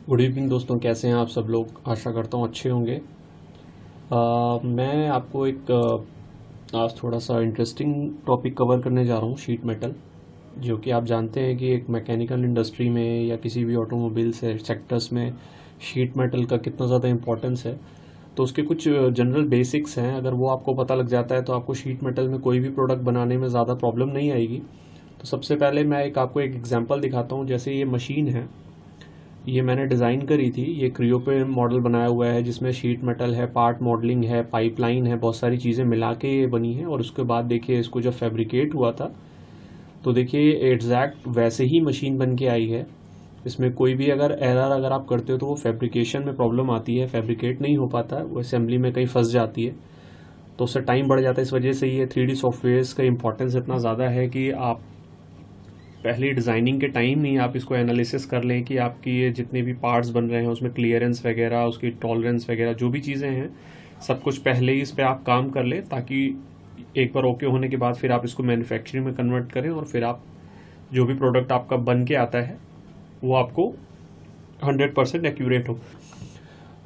Good evening दोस्तों, कैसे हैं आप सब लोग। आशा करता हूँ अच्छे होंगे। मैं आपको एक आज थोड़ा सा इंटरेस्टिंग टॉपिक कवर करने जा रहा हूँ, शीट मेटल। जो कि आप जानते हैं कि एक मैकेनिकल इंडस्ट्री में या किसी भी ऑटोमोबाइल से सेक्टर्स में शीट मेटल का कितना ज़्यादा इम्पोर्टेंस है। तो उसके कुछ जनरल बेसिक्स हैं, अगर वो आपको पता लग जाता है तो आपको शीट मेटल में कोई भी प्रोडक्ट बनाने में ज़्यादा प्रॉब्लम नहीं आएगी। तो सबसे पहले मैं आपको एक एग्जांपल दिखाता हूँ। जैसे ये मशीन है, ये मैंने डिज़ाइन करी थी। ये क्रियो पे मॉडल बनाया हुआ है जिसमें शीट मेटल है, पार्ट मॉडलिंग है, पाइपलाइन है, बहुत सारी चीज़ें मिला के ये बनी है। और उसके बाद देखिए इसको जब फैब्रिकेट हुआ था तो देखिए एग्जैक्ट वैसे ही मशीन बन के आई है। इसमें कोई भी अगर एरर अगर आप करते हो तो वो फैब्रिकेशन में प्रॉब्लम आती है, फैब्रिकेट नहीं हो पाता, वो असेंबली में कहीं फंस जाती है, तो उससे टाइम बढ़ जाता है। इस वजह से ये 3D सॉफ्टवेयर्स का इंपॉर्टेंस इतना ज़्यादा है कि आप पहले डिज़ाइनिंग के टाइम ही आप इसको एनालिसिस कर लें कि आपकी ये जितने भी पार्ट्स बन रहे हैं उसमें क्लियरेंस वगैरह, उसकी टॉलरेंस वगैरह जो भी चीज़ें हैं, सब कुछ पहले ही इस पर आप काम कर लें, ताकि एक बार ओके होने के बाद फिर आप इसको मैन्युफैक्चरिंग में कन्वर्ट करें और फिर आप जो भी प्रोडक्ट आपका बन के आता है वो आपको 100% एक्यूरेट हो।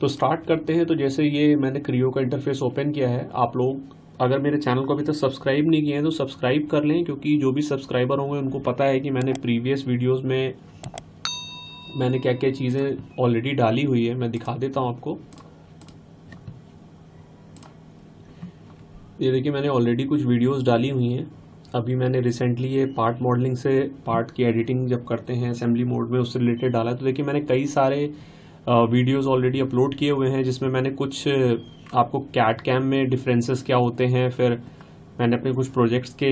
तो स्टार्ट करते हैं। तो जैसे ये मैंने क्रियो का इंटरफेस ओपन किया है, आप लोग अगर मेरे चैनल को अभी तक सब्सक्राइब नहीं किए हैं तो सब्सक्राइब कर लें, क्योंकि जो भी सब्सक्राइबर होंगे उनको पता है कि मैंने प्रीवियस वीडियोस में मैंने क्या क्या चीज़ें ऑलरेडी डाली हुई है। मैं दिखा देता हूँ आपको। ये देखिए, मैंने ऑलरेडी कुछ वीडियोस डाली हुई हैं। अभी मैंने रिसेंटली ये पार्ट मॉडलिंग से पार्ट की एडिटिंग जब करते हैं असेंबली मोड में, उससे रिलेटेड डाला है। तो देखिए मैंने कई सारे वीडियोस ऑलरेडी अपलोड किए हुए हैं जिसमें मैंने कुछ आपको कैट कैम में डिफरेंसेस क्या होते हैं, फिर मैंने अपने कुछ प्रोजेक्ट्स के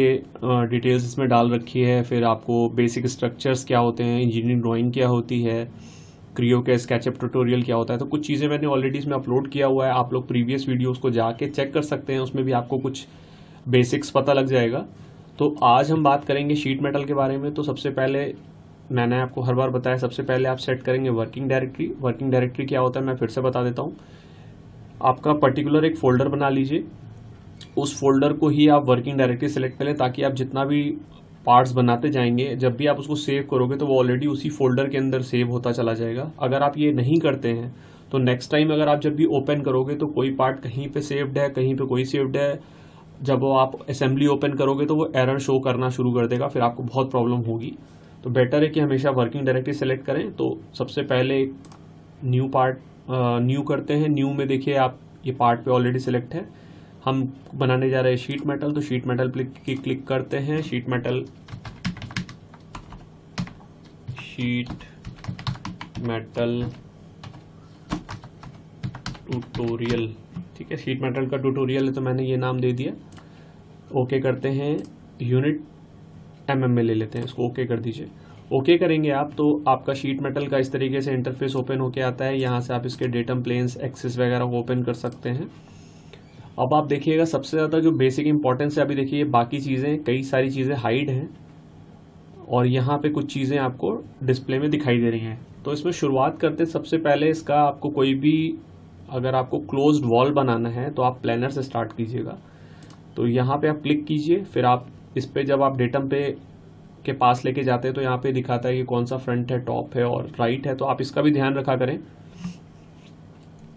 डिटेल्स इसमें डाल रखी है, फिर आपको बेसिक स्ट्रक्चर्स क्या होते हैं, इंजीनियरिंग ड्राइंग क्या होती है, क्रियो का स्केचअप ट्यूटोरियल क्या होता है। तो कुछ चीज़ें मैंने ऑलरेडी इसमें अपलोड किया हुआ है। आप लोग प्रीवियस वीडियोस को जाके चेक कर सकते हैं, उसमें भी आपको कुछ बेसिक्स पता लग जाएगा। तो आज हम बात करेंगे शीट मेटल के बारे में। तो सबसे पहले मैंने आपको हर बार बताया, सबसे पहले आप सेट करेंगे वर्किंग डायरेक्टरी। वर्किंग डायरेक्टरी क्या होता है मैं फिर से बता देता हूँ। आपका पर्टिकुलर एक फ़ोल्डर बना लीजिए, उस फोल्डर को ही आप वर्किंग डायरेक्टरी सेलेक्ट करें, ताकि आप जितना भी पार्ट्स बनाते जाएंगे जब भी आप उसको सेव करोगे तो वो ऑलरेडी उसी फोल्डर के अंदर सेव होता चला जाएगा। अगर आप ये नहीं करते हैं तो नेक्स्ट टाइम अगर आप जब भी ओपन करोगे तो कोई पार्ट कहीं पे सेव्ड है, कहीं पे कोई सेव्ड है, जब वो आप असेंबली ओपन करोगे तो वो एरर शो करना शुरू कर देगा, फिर आपको बहुत प्रॉब्लम होगी। तो बेटर है कि हमेशा वर्किंग डायरेक्टरी सेलेक्ट करें। तो सबसे पहले न्यू पार्ट न्यू करते हैं। न्यू में देखिए आप ये पार्ट पे ऑलरेडी सिलेक्ट है, हम बनाने जा रहे हैं शीट मेटल। तो शीट मेटल पे क्लिक करते हैं। शीट मेटल ट्यूटोरियल, ठीक है, शीट मेटल का ट्यूटोरियल है तो मैंने ये नाम दे दिया। ओके करते हैं। यूनिट mm में ले लेते हैं इसको, ओके कर दीजिए। ओके करेंगे आप तो आपका शीट मेटल का इस तरीके से इंटरफेस ओपन होके आता है। यहाँ से आप इसके डेटम प्लेन्स, एक्सिस वगैरह को ओपन कर सकते हैं। अब आप देखिएगा सबसे ज़्यादा जो बेसिक इंपॉर्टेंस है, अभी देखिए बाकी चीज़ें, कई सारी चीज़ें हाइड हैं और यहाँ पे कुछ चीज़ें आपको डिस्प्ले में दिखाई दे रही हैं। तो इसमें शुरुआत करते सबसे पहले इसका आपको कोई भी अगर आपको क्लोज्ड वॉल बनाना है तो आप प्लानर से स्टार्ट कीजिएगा। तो यहाँ पे आप क्लिक कीजिए, फिर आप इस पर जब आप डेटम पे के पास लेके जाते हैं तो यहाँ पे दिखाता है कि कौन सा फ्रंट है, टॉप है और राइट है। तो आप इसका भी ध्यान रखा करें,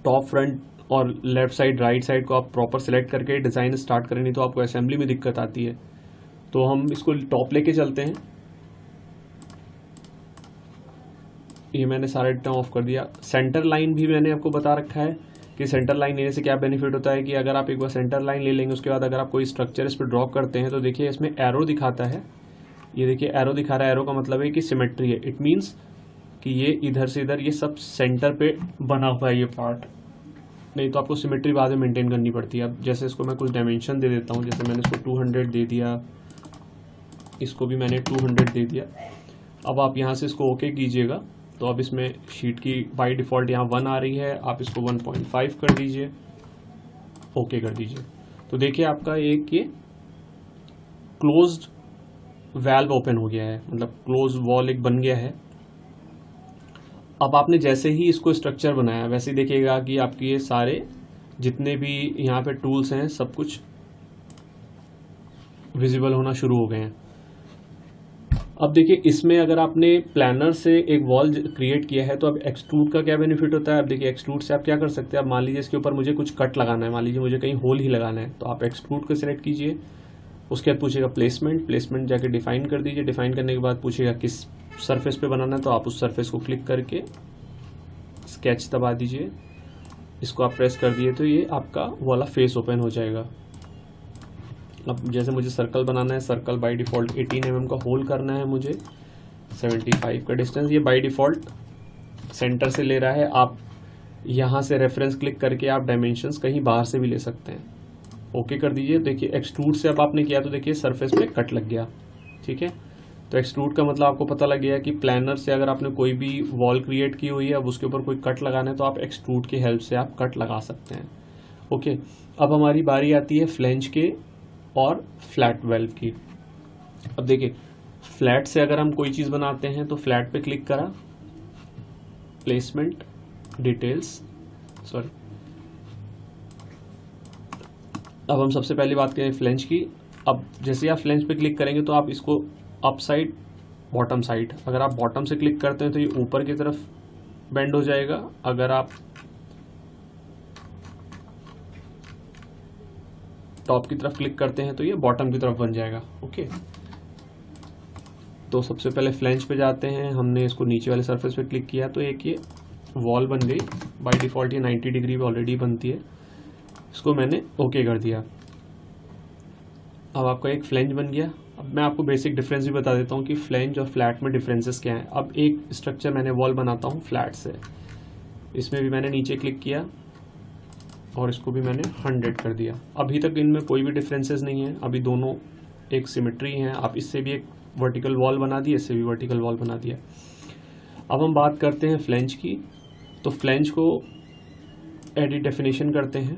टॉप, फ्रंट और लेफ्ट साइड, राइट साइड को आप प्रॉपर सेलेक्ट करके डिज़ाइन स्टार्ट करें, नहीं तो आपको असेंबली में दिक्कत आती है। तो हम इसको टॉप लेके चलते हैं। ये मैंने सारा डेटा ऑफ कर दिया। सेंटर लाइन भी मैंने आपको बता रखा है कि सेंटर लाइन लेने से क्या बेनिफिट होता है कि अगर आप एक बार सेंटर लाइन ले लेंगे उसके बाद अगर आप कोई स्ट्रक्चर इस पर ड्रॉ करते हैं तो देखिए इसमें एरो दिखाता है। ये देखिए एरो दिखा रहा है, एरो का मतलब है कि सिमेट्री है। इट मीन्स कि ये इधर से इधर ये सब सेंटर पे बना हुआ है ये पार्ट, नहीं तो आपको सिमेट्री बाद में मेंटेन करनी पड़ती है। अब जैसे इसको मैं कुछ डायमेंशन दे देता हूँ, जैसे मैंने इसको 200 दे दिया, इसको भी मैंने 200 दे दिया। अब आप यहाँ से इसको ओके कीजिएगा। तो अब इसमें शीट की बाय डिफ़ॉल्ट यहाँ 1 आ रही है, आप इसको 1.5 कर दीजिए, ओके कर दीजिए। तो देखिए आपका एक ये क्लोज्ड वैल्व ओपन हो गया है, मतलब क्लोज वॉल एक बन गया है। अब आपने जैसे ही इसको स्ट्रक्चर बनाया वैसे ही देखिएगा कि आपके ये सारे जितने भी यहाँ पे टूल्स हैं सब कुछ विजिबल होना शुरू हो गए हैं। अब देखिए इसमें अगर आपने प्लानर से एक वॉल क्रिएट किया है तो अब एक्सट्रूड का क्या बेनिफिट होता है। अब देखिए एक्सट्रूड से आप क्या कर सकते हैं। अब मान लीजिए इसके ऊपर मुझे कुछ कट लगाना है, मान लीजिए मुझे कहीं होल ही लगाना है, तो आप एक्सट्रूड को सिलेक्ट कीजिए। उसके बाद पूछेगा प्लेसमेंट, प्लेसमेंट जाके डिफाइन कर दीजिए। डिफाइन करने के बाद पूछेगा किस सरफेस पे बनाना है, तो आप उस सरफेस को क्लिक करके स्केच दबा दीजिए। इसको आप प्रेस कर दिए तो ये आपका वाला फेस ओपन हो जाएगा। अब जैसे मुझे सर्कल बनाना है, सर्कल बाय डिफ़ॉल्ट 18 mm का होल करना है मुझे, 75 का डिस्टेंस ये बाय डिफ़ॉल्ट सेंटर से ले रहा है। आप यहाँ से रेफरेंस क्लिक करके आप डायमेंशंस कहीं बाहर से भी ले सकते हैं। ओके कर दीजिए। देखिए एक्सट्रूड से अब आपने किया तो देखिए सरफेस पे कट लग गया, ठीक है। तो एक्सट्रूड का मतलब आपको पता लग गया कि प्लानर से अगर आपने कोई भी वॉल क्रिएट की हुई है, अब उसके ऊपर कोई कट लगाना है तो आप एक्सट्रूड की हेल्प से आप कट लगा सकते हैं। ओके, अब हमारी बारी आती है फ्लेंज के और फ्लैट वेल्व की। अब देखिए फ्लैट से अगर हम कोई चीज़ बनाते हैं तो फ्लैट पे क्लिक करा, प्लेसमेंट, डिटेल्स, सॉरी। अब हम सबसे पहली बात करें फ्लेंज की। अब जैसे आप फ्लेंज पे क्लिक करेंगे तो आप इसको अप साइड, बॉटम साइड, अगर आप बॉटम से क्लिक करते हैं तो ये ऊपर की तरफ बेंड हो जाएगा। अगर आप टॉप की तरफ क्लिक करते हैं तो ये बॉटम की तरफ बन जाएगा। ओके, तो सबसे पहले फ्लेंज पे जाते हैं। हमने इसको नीचे वाले सरफेस पे क्लिक किया तो एक ये वॉल बन गई। बाय डिफ़ॉल्ट ये 90 डिग्री ऑलरेडी बनती है। इसको मैंने ओके कर दिया। अब आपका एक फ्लेंज बन गया। अब मैं आपको बेसिक डिफरेंस भी बता देता हूँ कि फ्लेंज और फ्लैट में डिफरेंसेस क्या हैं। अब एक स्ट्रक्चर मैंने वॉल बनाता हूँ फ्लैट से, इसमें भी मैंने नीचे क्लिक किया और इसको भी मैंने 100 कर दिया। अभी तक इनमें कोई भी डिफरेंसेस नहीं है, अभी दोनों एक सिमेट्री हैं। आप इससे भी एक वर्टिकल वॉल बना दिए, इससे भी वर्टिकल वॉल बना दिया। अब हम बात करते हैं फ्लेंज की। तो फ्लेंज को एडिट डेफिनेशन करते हैं।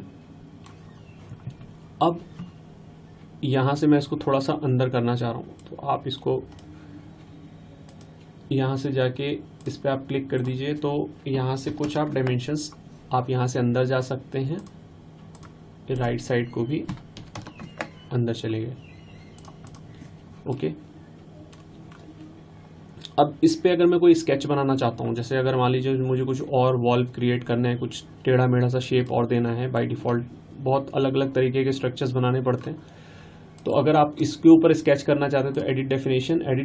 अब यहाँ से मैं इसको थोड़ा सा अंदर करना चाह रहा हूँ, तो आप इसको यहाँ से जाके इस पर आप क्लिक कर दीजिए। तो यहाँ से कुछ आप डायमेंशंस आप यहाँ से अंदर जा सकते हैं, राइट साइड को भी अंदर चले गए। ओके, अब इस पे अगर मैं कोई स्केच बनाना चाहता हूँ, जैसे अगर मान लीजिए मुझे कुछ और वॉल क्रिएट करना है, कुछ टेढ़ा मेढ़ा सा शेप और देना है। बाय डिफ़ॉल्ट बहुत अलग अलग तरीके के स्ट्रक्चर्स बनाने पड़ते हैं। तो अगर आप इसके ऊपर स्केच करना चाहते हैं तो एडिट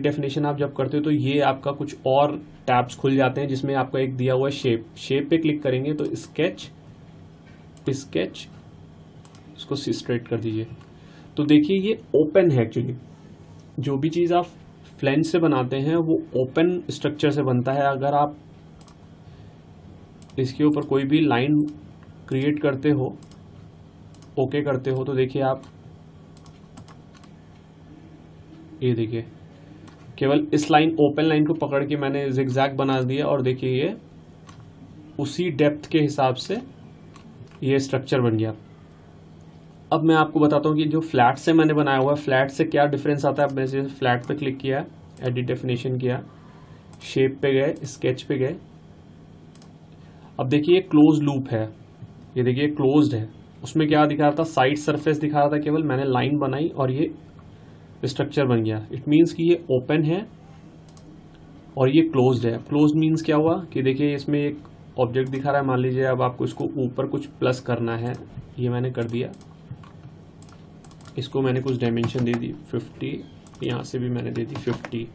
डेफिनेशन आप जब करते हो तो ये आपका कुछ और टैब्स खुल जाते हैं, जिसमें आपका एक दिया हुआ है शेप पे क्लिक करेंगे तो स्केच, इसको स्ट्रेट कर दीजिए। तो देखिए ये ओपन है। एक्चुअली जो भी चीज़ आप फ्लेंज से बनाते हैं वो ओपन स्ट्रक्चर से बनता है। अगर आप इसके ऊपर कोई भी लाइन क्रिएट करते हो, ओके करते हो, तो देखिए आप ये देखिए केवल इस लाइन, ओपन लाइन को पकड़ के मैंने जिगजैग बना दिया और देखिए ये उसी डेप्थ के हिसाब से ये स्ट्रक्चर बन गया। अब मैं आपको बताता हूँ कि जो फ्लैट से मैंने बनाया हुआ है, फ्लैट से क्या डिफरेंस आता है। अब मैंने फ्लैट पे क्लिक किया, एडिट डेफिनेशन किया, शेप पे गए, स्केच पे गए। अब देखिए क्लोज लूप है, ये देखिए क्लोज्ड है। उसमें क्या दिखा रहा था, साइड सरफेस दिखा रहा था, केवल मैंने लाइन बनाई और ये स्ट्रक्चर बन गया। इट मीन्स कि ये ओपन है और ये क्लोज्ड है। क्लोज्ड मीन्स क्या हुआ कि देखिए इसमें एक ऑब्जेक्ट दिखा रहा है। मान लीजिए अब आपको इसको ऊपर कुछ प्लस करना है, ये मैंने कर दिया। इसको मैंने कुछ डायमेंशन दे दी 50, यहाँ से भी मैंने दे दी 50।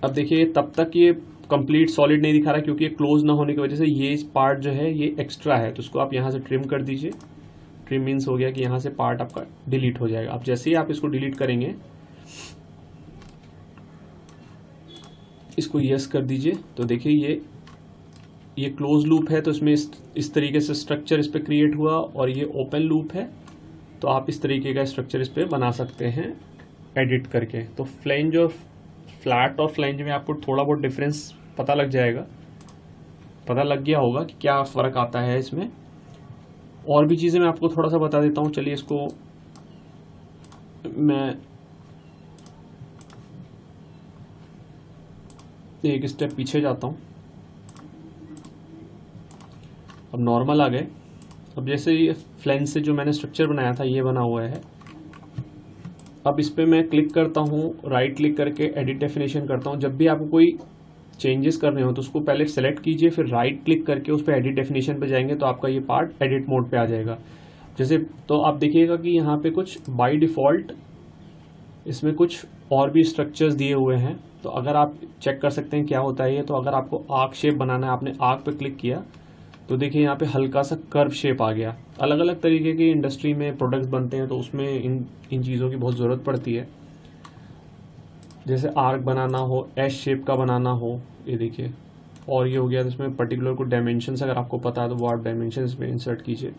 अब देखिए तब तक ये कंप्लीट सॉलिड नहीं दिखा रहा क्योंकि ये क्लोज ना होने की वजह से ये पार्ट जो है ये एक्स्ट्रा है। तो इसको आप यहाँ से ट्रिम कर दीजिए। ट्रिम मीन्स हो गया कि यहाँ से पार्ट आपका डिलीट हो जाएगा। अब जैसे ही आप इसको डिलीट करेंगे, इसको यस कर दीजिए, तो देखिए ये क्लोज लूप है तो इसमें इस तरीके से स्ट्रक्चर इस पर क्रिएट हुआ। और ये ओपन लूप है तो आप इस तरीके का स्ट्रक्चर इस पर बना सकते हैं एडिट करके। तो फ्लेंज और फ्लैट और फ्लेंज में आपको थोड़ा बहुत डिफरेंस पता लग जाएगा, पता लग गया होगा कि क्या फ़र्क आता है इसमें। और भी चीज़ें मैं आपको थोड़ा सा बता देता हूँ। चलिए इसको मैं एक स्टेप पीछे जाता हूँ। अब नॉर्मल आ गए। अब जैसे ये फ्लेंज से जो मैंने स्ट्रक्चर बनाया था ये बना हुआ है। अब इस पर मैं क्लिक करता हूँ, राइट क्लिक करके एडिट डेफिनेशन करता हूँ। जब भी आपको कोई चेंजेस करने हो तो उसको पहले सेलेक्ट कीजिए, फिर राइट क्लिक करके उस पर एडिट डेफिनेशन पे जाएंगे तो आपका ये पार्ट एडिट मोड पे आ जाएगा। जैसे तो आप देखिएगा कि यहाँ पे कुछ बाय डिफ़ॉल्ट इसमें कुछ और भी स्ट्रक्चर्स दिए हुए हैं। तो अगर आप चेक कर सकते हैं क्या होता है ये, तो अगर आपको आर्क शेप बनाना है, आपने आर्क पे क्लिक किया तो देखिए यहाँ पे हल्का सा कर्व शेप आ गया। अलग अलग तरीके की इंडस्ट्री में प्रोडक्ट्स बनते हैं तो उसमें इन चीज़ों की बहुत ज़रूरत पड़ती है। जैसे आर्क बनाना हो, एस शेप का बनाना हो, ये देखिए। और ये हो गया, तो इसमें पर्टिकुलर कुछ डायमेंशंस अगर आपको पता है तो वो आप डायमेंशंस में इंसर्ट कीजिए।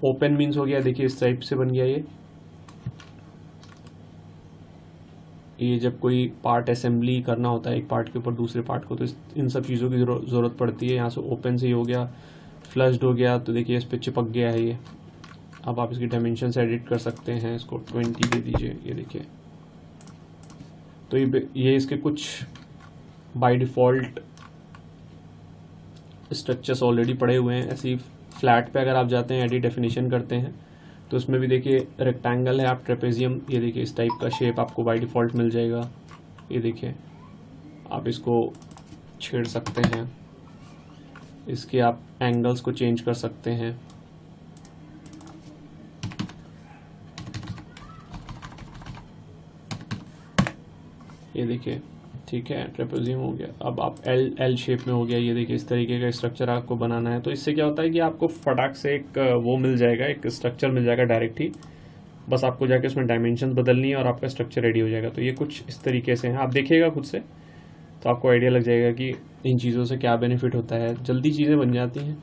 ओपन मीन्स हो गया, देखिए इस टाइप से बन गया ये जब कोई पार्ट असेंबली करना होता है एक पार्ट के ऊपर दूसरे पार्ट को, तो इन सब चीज़ों की ज़रूरत पड़ती है। यहाँ से ओपन से ही हो गया, फ्लश्ड हो गया, तो देखिए इस पर चिपक गया है ये। अब आप इसकी डायमेंशंस एडिट कर सकते हैं, इसको 20 दे दीजिए, ये देखिए। तो ये इसके कुछ बाय डिफ़ॉल्ट स्ट्रक्चर्स ऑलरेडी पड़े हुए हैं। ऐसे ही फ्लैट पे अगर आप जाते हैं, एडिट डेफिनेशन करते हैं, तो उसमें भी देखिए रेक्टेंगल है, आप ट्रेपेजियम, ये देखिए इस टाइप का शेप आपको बाय डिफ़ॉल्ट मिल जाएगा। ये देखिए, आप इसको छेड़ सकते हैं, इसके आप एंगल्स को चेंज कर सकते हैं। ये देखिए, ठीक है, ट्रेपेजियम हो गया। अब आप एल शेप में हो गया, ये देखिए इस तरीके का स्ट्रक्चर आपको बनाना है। तो इससे क्या होता है कि आपको फटाक से एक वो मिल जाएगा, एक स्ट्रक्चर मिल जाएगा डायरेक्ट ही। बस आपको जाके उसमें डायमेंशंस बदलनी है और आपका स्ट्रक्चर रेडी हो जाएगा। तो ये कुछ इस तरीके से हैं, आप देखिएगा खुद से तो आपको आइडिया लग जाएगा कि इन चीज़ों से क्या बेनिफिट होता है। जल्दी चीज़ें बन जाती हैं।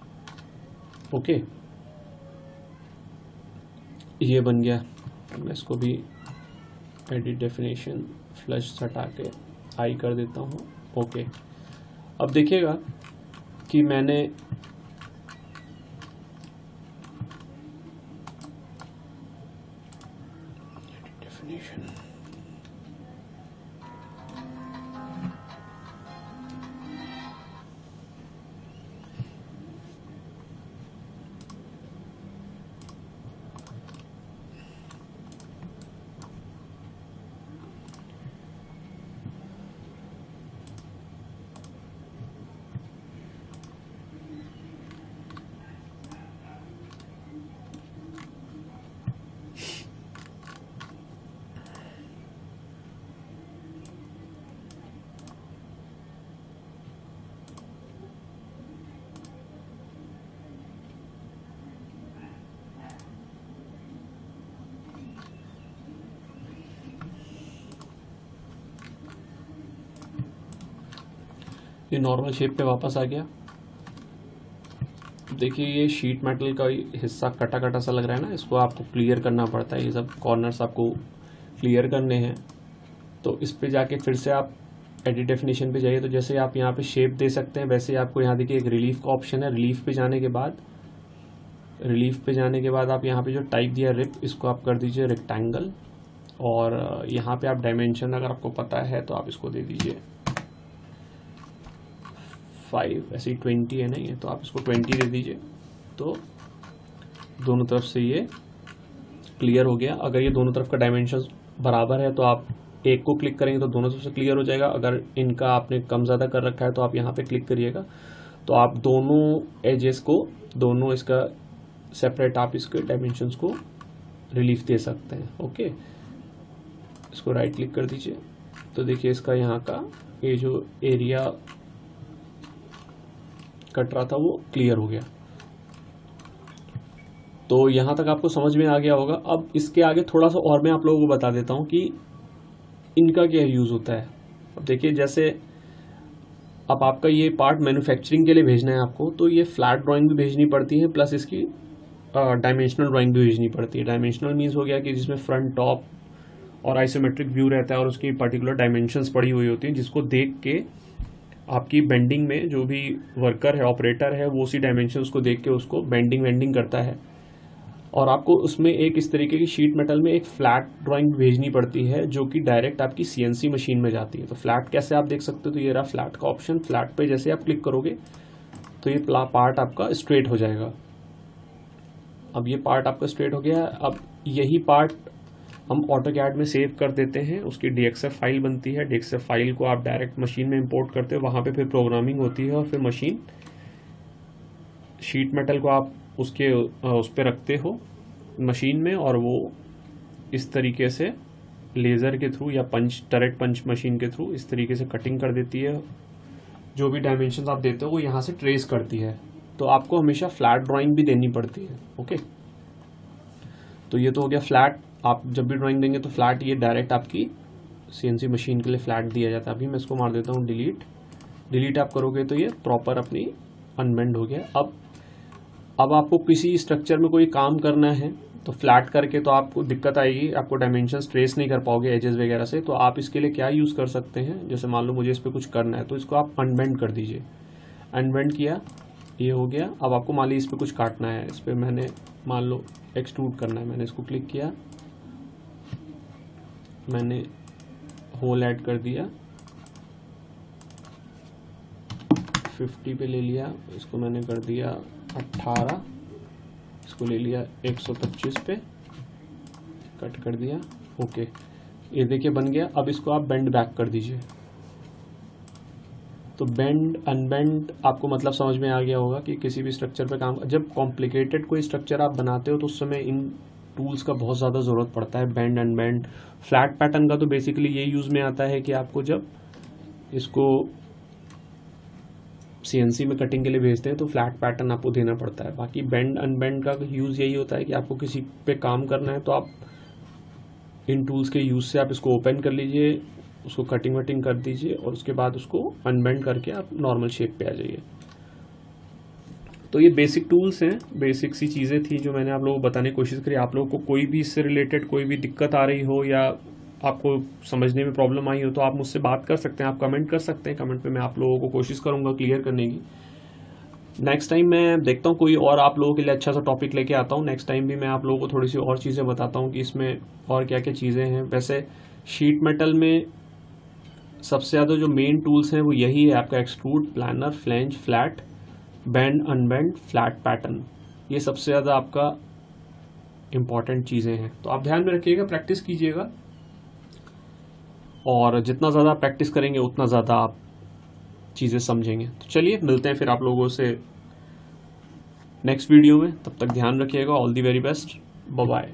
ओके, ये बन गया। मैं इसको भी एडिट डेफिनेशन फ्लश हटा के आई कर देता हूँ। ओके, अब देखिएगा कि मैंने डेफिनेशन ये नॉर्मल शेप पे वापस आ गया। देखिए ये शीट मेटल का हिस्सा कटा कटा सा लग रहा है ना, इसको आपको क्लियर करना पड़ता है। ये सब कॉर्नर्स आपको क्लियर करने हैं। तो इस पे जाके फिर से आप एडिट डेफिनेशन पे जाइए। तो जैसे आप यहाँ पे शेप दे सकते हैं, वैसे आपको यहाँ देखिए एक रिलीफ का ऑप्शन है। रिलीफ पे जाने के बाद आप यहाँ पे जो टाइप दिया रिप, इसको आप कर दीजिए रेक्टेंगल। और यहाँ पे आप डायमेंशन अगर आपको पता है तो आप इसको दे दीजिए 5, ऐसे ही 20 है ना ये, तो आप इसको 20 दे दीजिए। तो दोनों तरफ से ये क्लियर हो गया। अगर ये दोनों तरफ का डायमेंशन बराबर है तो आप एक को क्लिक करेंगे तो दोनों तरफ से क्लियर हो जाएगा। अगर इनका आपने कम ज़्यादा कर रखा है तो आप यहाँ पे क्लिक करिएगा, तो आप दोनों एजेस को, दोनों इसका सेपरेट आप इसके डायमेंशंस को रिलीफ दे सकते हैं। ओके, इसको राइट क्लिक कर दीजिए। तो देखिए इसका यहाँ का ये जो एरिया कट रहा था वो क्लियर हो गया। तो यहाँ तक आपको समझ में आ गया होगा। अब इसके आगे थोड़ा सा और मैं आप लोगों को बता देता हूँ कि इनका क्या यूज़ होता है। अब देखिए, जैसे अब आपका ये पार्ट मैन्युफैक्चरिंग के लिए भेजना है आपको, तो ये फ्लैट ड्राइंग भी भेजनी पड़ती है, प्लस इसकी डायमेंशनल ड्राइंग भी भेजनी पड़ती है। डायमेंशनल मीन्स हो गया कि जिसमें फ्रंट, टॉप और आइसोमेट्रिक व्यू रहता है और उसकी पर्टिकुलर डायमेंशंस पड़ी हुई होती हैं, जिसको देख के आपकी बेंडिंग में जो भी वर्कर है, ऑपरेटर है, वो उसी डायमेंशंस को देख के उसको बेंडिंग करता है। और आपको उसमें एक इस तरीके की शीट मेटल में एक फ्लैट ड्राइंग भेजनी पड़ती है, जो कि डायरेक्ट आपकी CNC मशीन में जाती है। तो फ्लैट कैसे आप देख सकते हो, तो ये रहा फ्लैट का ऑप्शन। फ्लैट पे जैसे आप क्लिक करोगे तो ये पार्ट आपका स्ट्रेट हो जाएगा। अब ये पार्ट आपका स्ट्रेट हो गया है। अब यही पार्ट हम ऑटोकैड में सेव कर देते हैं, उसकी DXF फाइल बनती है। DXF फाइल को आप डायरेक्ट मशीन में इंपोर्ट करते हो, वहाँ पे फिर प्रोग्रामिंग होती है और फिर मशीन शीट मेटल को आप उसके उस पर रखते हो मशीन में, और वो इस तरीके से लेज़र के थ्रू या टरेट पंच मशीन के थ्रू इस तरीके से कटिंग कर देती है। जो भी डायमेंशंस आप देते हो वो यहाँ से ट्रेस करती है। तो आपको हमेशा फ्लैट ड्राइंग भी देनी पड़ती है। ओके, तो ये तो हो गया फ्लैट। आप जब भी ड्राइंग देंगे तो फ्लैट ये डायरेक्ट आपकी CNC मशीन के लिए फ्लैट दिया जाता है। अभी मैं इसको मार देता हूँ डिलीट आप करोगे तो ये प्रॉपर अपनी अनबेंड हो गया। अब आपको किसी स्ट्रक्चर में कोई काम करना है तो फ्लैट करके तो आपको दिक्कत आएगी, आपको डायमेंशंस ट्रेस नहीं कर पाओगे एजेस वगैरह से। तो आप इसके लिए क्या यूज़ कर सकते हैं, जैसे मान लो मुझे इस पर कुछ करना है तो इसको आप अनबेंड कर दीजिए। अनबेंड किया, ये हो गया। अब आपको मान लीजिए इस पर कुछ काटना है, इस पर मैंने मान लो एक्सट्रूड करना है, मैंने इसको क्लिक किया, मैंने होल ऐड कर दिया, 50 पे ले लिया, इसको मैंने कर दिया 18, इसको ले लिया 125 पे, कट कर दिया। ओके, ये देखिए बन गया। अब इसको आप बेंड बैक कर दीजिए। तो बेंड अनबेंड आपको मतलब समझ में आ गया होगा कि किसी भी स्ट्रक्चर पे काम, जब कॉम्प्लिकेटेड कोई स्ट्रक्चर आप बनाते हो तो उस समय इन टूल्स का बहुत ज़्यादा ज़रूरत पड़ता है। बेंड अनबेंड, फ्लैट पैटर्न का तो बेसिकली ये यूज़ में आता है कि आपको जब इसको CNC में कटिंग के लिए भेजते हैं तो फ्लैट पैटर्न आपको देना पड़ता है। बाकी बेंड अनबेंड का यूज़ यही होता है कि आपको किसी पे काम करना है तो आप इन टूल्स के यूज़ से आप इसको ओपन कर लीजिए, उसको कटिंग वटिंग कर दीजिए और उसके बाद उसको अनबेंड करके आप नॉर्मल शेप पे आ जाइए। तो ये बेसिक टूल्स हैं, बेसिक सी चीज़ें थी जो मैंने आप लोगों को बताने की कोशिश करी। आप लोगों को कोई भी इससे रिलेटेड कोई भी दिक्कत आ रही हो या आपको समझने में प्रॉब्लम आई हो तो आप मुझसे बात कर सकते हैं, आप कमेंट कर सकते हैं। कमेंट पे मैं आप लोगों को कोशिश करूंगा क्लियर करने की। नेक्स्ट टाइम मैं देखता हूँ कोई और आप लोगों के लिए अच्छा सा टॉपिक लेके आता हूँ। नेक्स्ट टाइम भी मैं आप लोगों को थोड़ी सी और चीज़ें बताता हूँ कि इसमें और क्या क्या चीज़ें हैं। वैसे शीट मेटल में सबसे ज़्यादा जो मेन टूल्स हैं वो यही है आपका extrude, planar, flange, flat, bend, unbend, flat pattern. ये सबसे ज़्यादा आपका इम्पॉर्टेंट चीज़ें हैं। तो आप ध्यान में रखिएगा, प्रैक्टिस कीजिएगा, और जितना ज़्यादा प्रैक्टिस करेंगे उतना ज़्यादा आप चीज़ें समझेंगे। तो चलिए मिलते हैं फिर आप लोगों से नेक्स्ट वीडियो में। तब तक ध्यान रखिएगा। All the very best, bye bye.